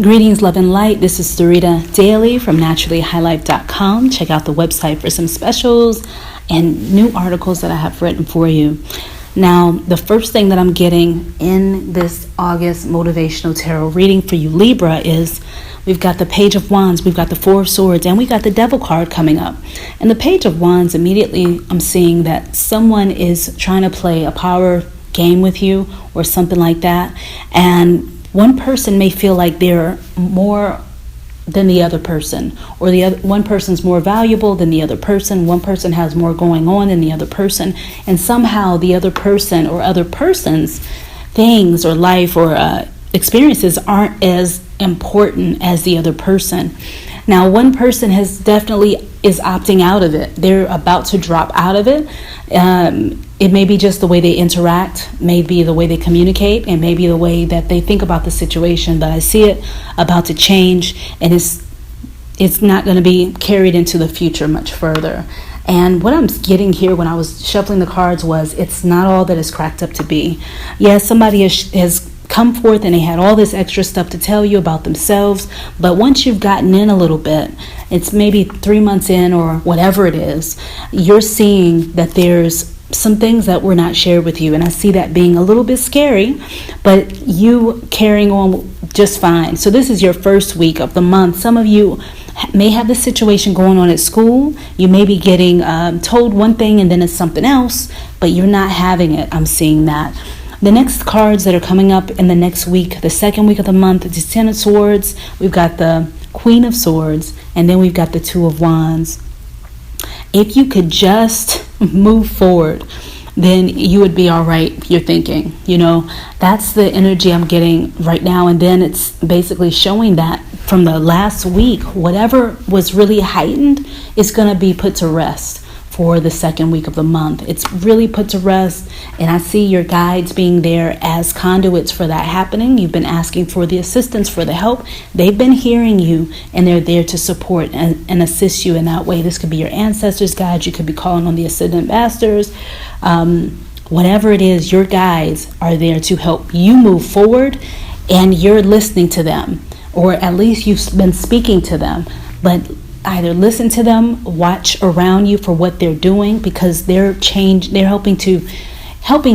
Greetings, love and light. This is Sarita Daily from naturallyhighlife.com. Check out the website for some specials and new articles that I have written for you. Now, the first thing that I'm getting in this August motivational tarot reading for you, Libra, is we've got the Page of Wands, we've got the Four of Swords, and we got the Devil card coming up. And the Page of Wands, immediately I'm seeing that someone is trying to play a power game with you or something like that. And one person may feel like they're more than the other person, or one person's more valuable than the other person. One person has more going on than the other person, and somehow the other person or other person's things or life or experiences aren't as important as the other person. Now, one person is opting out of it. They're about to drop out of it. It may be just the way they interact, maybe the way they communicate, and maybe the way that they think about the situation. But I see it about to change, and it's not going to be carried into the future much further. And what I'm getting here when I was shuffling the cards was it's not all that it's cracked up to be. Yes, somebody has come forth and they had all this extra stuff to tell you about themselves, but once you've gotten in a little bit, it's maybe 3 months in or whatever it is, you're seeing that there's some things that were not shared with you, and I see that being a little bit scary, but you carrying on just fine. So this is your first week of the month. Some of you may have this situation going on at school. You may be getting told one thing and then it's something else, but you're not having it. I'm seeing that. The next cards that are coming up in the next week, the second week of the month, is the Ten of Swords. We've got the Queen of Swords, and then we've got the Two of Wands. If you could just move forward, then you would be all right, you're thinking. That's the energy I'm getting right now. And then it's basically showing that from the last week, whatever was really heightened is going to be put to rest. For the second week of the month, it's really put to rest, and I see your guides being there as conduits for that happening. You've been asking for the assistance, for the help. They've been hearing you, and they're there to support and assist you in that way. This could be your ancestors' guides. You could be calling on the ascendant masters. Whatever it is, your guides are there to help you move forward, and you're listening to them, or at least you've been speaking to them. But either listen to them, watch around you for what they're doing, because they're helping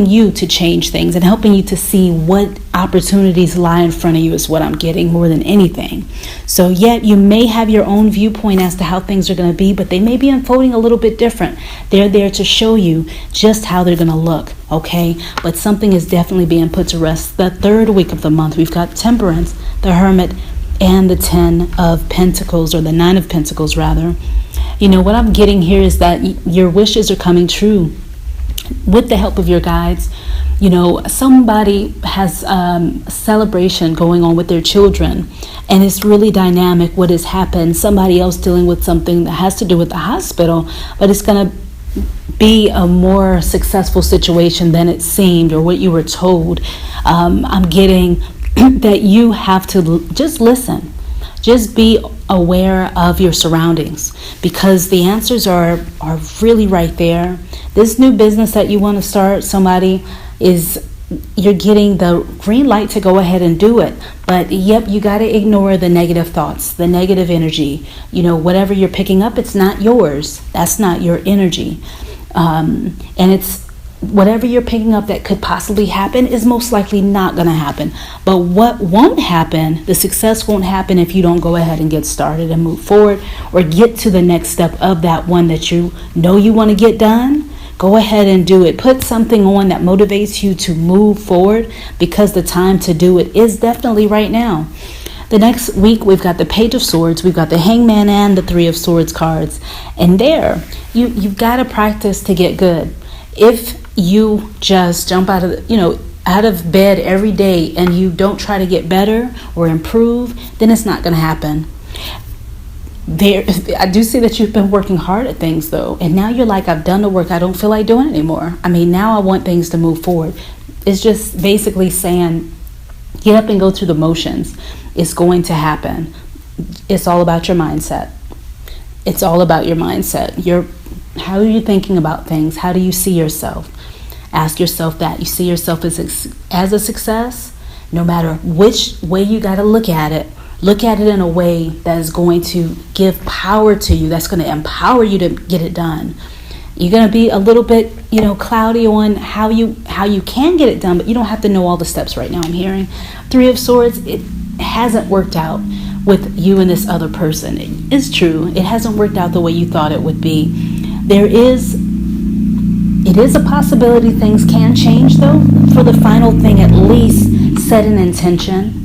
you to change things and helping you to see what opportunities lie in front of you is what I'm getting more than anything. So yet you may have your own viewpoint as to how things are going to be, but they may be unfolding a little bit different. They're there to show you just how they're going to look, okay? But something is definitely being put to rest. The third week of the month, we've got Temperance, the Hermit, and the Ten of Pentacles, or the Nine of Pentacles rather. What I'm getting here is that your wishes are coming true with the help of your guides. Somebody has a celebration going on with their children, and it's really dynamic what has happened. Somebody else dealing with something that has to do with the hospital, but it's going to be a more successful situation than it seemed or what you were told. I'm getting that you have to just listen. Just be aware of your surroundings, because the answers are really right there. This new business that you want to start, you're getting the green light to go ahead and do it. But yep, you got to ignore the negative thoughts, the negative energy. Whatever you're picking up, it's not yours. That's not your energy. And it's whatever you're picking up that could possibly happen is most likely not going to happen. But what won't happen, the success won't happen if you don't go ahead and get started and move forward, or get to the next step of that one that you want to get done. Go ahead and do it. Put something on that motivates you to move forward, because the time to do it is definitely right now. The next week, we've got the Page of Swords, we've got the Hangman and the Three of Swords cards. And there, you've got to practice to get good. If you just jump out of bed every day and you don't try to get better or improve, then it's not going to happen. I do see that you've been working hard at things though, and now you're like, I've done the work, I don't feel like doing it anymore. Now I want things to move forward. It's just basically saying, get up and go through the motions. It's going to happen. It's all about your mindset. It's all about your mindset. How are you thinking about things? How do you see yourself? Ask yourself that. You see yourself as a success? No matter which way you got to look at it, Look at it in a way that is going to give power to you, that's going to empower you to get it done. You're going to be a little bit, cloudy on how you can get it done, but you don't have to know all the steps right now. I'm hearing 3 of Swords. It hasn't worked out with you and this other person. It's true. It hasn't worked out the way you thought it would be. It is a possibility things can change, though. For the final thing, at least set an intention.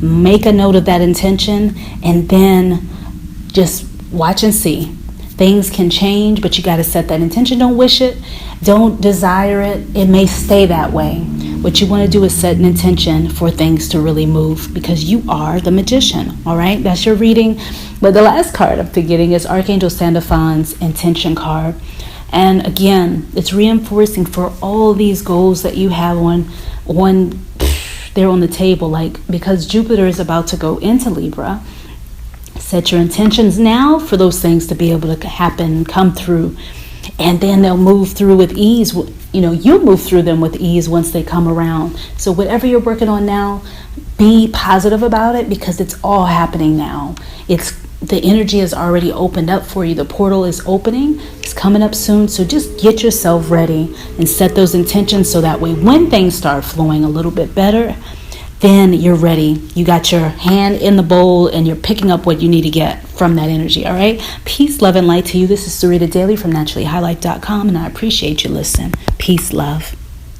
Make a note of that intention, and then just watch and see. Things can change, but you got to set that intention. Don't wish it. Don't desire it. It may stay that way. What you want to do is set an intention for things to really move, because you are the magician. All right, that's your reading. But the last card I'm forgetting is Archangel Sandalphon's intention card. And again, it's reinforcing for all these goals that you have on there on the table, like, because Jupiter is about to go into Libra. Set your intentions now for those things to be able to happen, come through, and then they'll move through with ease. You'll move through them with ease once they come around. So whatever you're working on now, be positive about it, because it's all happening now. The energy is already opened up for you. The portal is opening. It's coming up soon. So just get yourself ready and set those intentions, so that way when things start flowing a little bit better, then you're ready. You got your hand in the bowl and you're picking up what you need to get from that energy. All right. Peace, love, and light to you. This is Sarita Daily from naturallyhighlife.com, and I appreciate you listening. Peace, love.